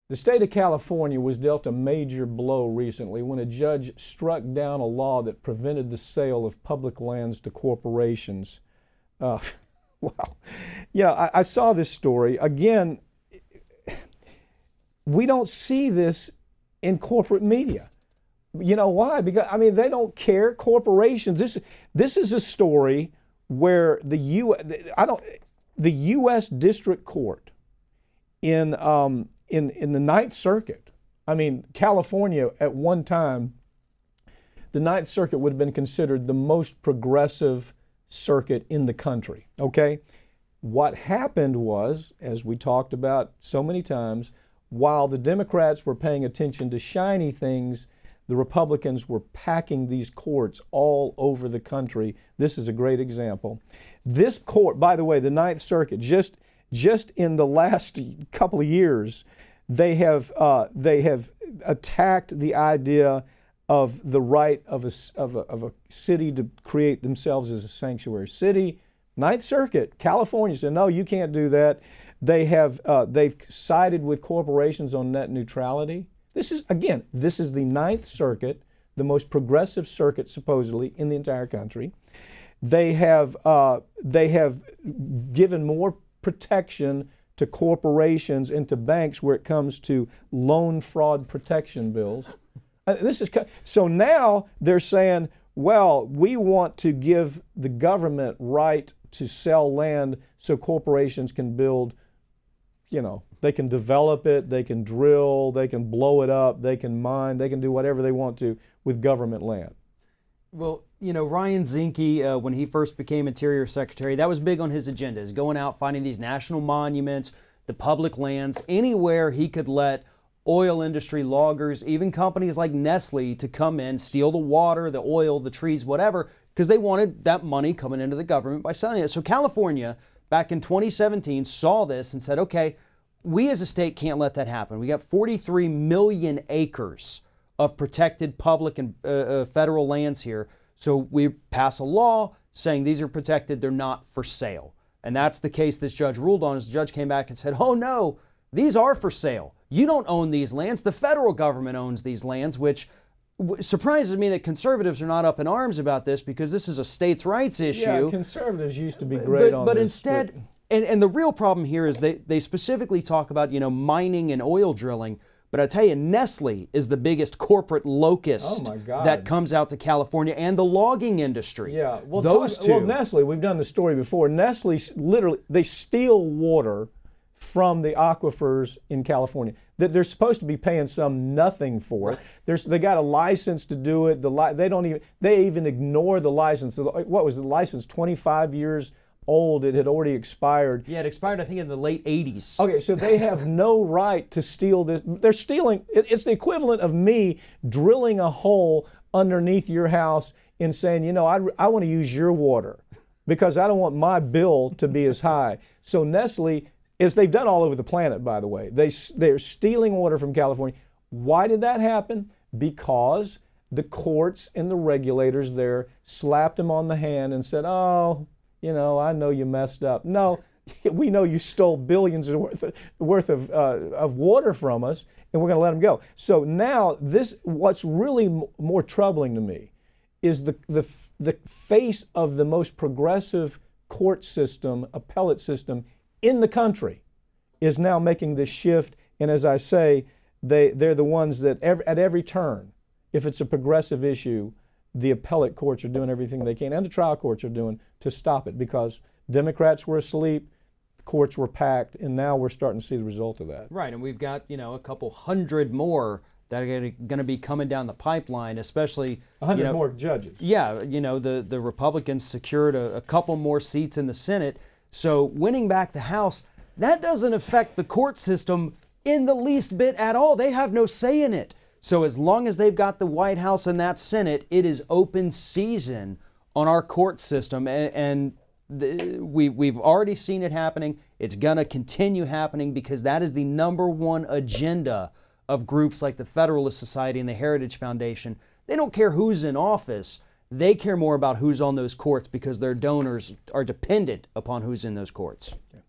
The state of California was dealt a major blow recently when a judge struck down a law that prevented the sale of public lands to corporations. Wow. Yeah, I saw this story. Again, we don't see this in corporate media. You know why? Because, I mean, they don't care. Corporations, this is a story where the U.S. District Court in the Ninth Circuit, I mean, California at one time, the Ninth Circuit would have been considered the most progressive circuit in the country, okay? What happened was, as we talked about so many times, while the Democrats were paying attention to shiny things, the Republicans were packing these courts all over the country. This is a great example. This court, by the way, the Ninth Circuit, just in the last couple of years, they have attacked the idea of the right of a city to create themselves as a sanctuary city. Ninth Circuit, California said, no, you can't do that. They've sided with corporations on net neutrality. This is the Ninth Circuit, the most progressive circuit supposedly in the entire country. They have given more protection to corporations and to banks where it comes to loan fraud protection bills. So now they're saying, well, we want to give the government right to sell land so corporations can build, they can develop it, they can drill, they can blow it up, they can mine, they can do whatever they want to with government land. Well, Ryan Zinke, when he first became Interior Secretary, that was big on his agenda, is going out, finding these national monuments, the public lands, anywhere he could let oil industry, loggers, even companies like Nestle to come in, steal the water, the oil, the trees, whatever, because they wanted that money coming into the government by selling it. So California, back in 2017, saw this and said, okay, we as a state can't let that happen. We got 43 million acres of protected public and federal lands here. So we pass a law saying these are protected, they're not for sale. And that's the case this judge ruled on. As the judge came back and said, oh no, these are for sale. You don't own these lands. The federal government owns these lands, which surprises me that conservatives are not up in arms about this, because this is a states' rights issue. Yeah, conservatives used to be great on this. But instead, and the real problem here is they specifically talk about, mining and oil drilling. But I tell you, Nestle is the biggest corporate locust that comes out to California, and the logging industry. Yeah, well, those two. Well, Nestle, we've done the story before. Nestle literally, they steal water from the aquifers in California that they're supposed to be paying some nothing for. Right. They got a license to do it. They even ignore the license. What was the license? 25 years old. It had already expired. Yeah, it expired, I think, in the late 80s. Okay, so they have no right to steal this. They're stealing. It's the equivalent of me drilling a hole underneath your house and saying, I want to use your water because I don't want my bill to be as high. So Nestle, as they've done all over the planet, by the way, they're stealing water from California. Why did that happen? Because the courts and the regulators there slapped them on the hand and said, oh, I know you messed up. No, we know you stole billions worth of water from us, and we're going to let them go. So now what's really more troubling to me is the face of the most progressive court system, appellate system in the country is now making this shift. And as I say, they're the ones that at every turn, if it's a progressive issue, the appellate courts are doing everything they can, and the trial courts are doing, to stop it, because Democrats were asleep, courts were packed, and now we're starting to see the result of that. Right, and we've got, a couple hundred more that are going to be coming down the pipeline, especially 100 more judges. Yeah, the Republicans secured a couple more seats in the Senate. So winning back the House, that doesn't affect the court system in the least bit at all. They have no say in it. So as long as they've got the White House and that Senate, it is open season on our court system. And we've already seen it happening. It's going to continue happening, because that is the number one agenda of groups like the Federalist Society and the Heritage Foundation. They don't care who's in office. They care more about who's on those courts, because their donors are dependent upon who's in those courts. Yeah.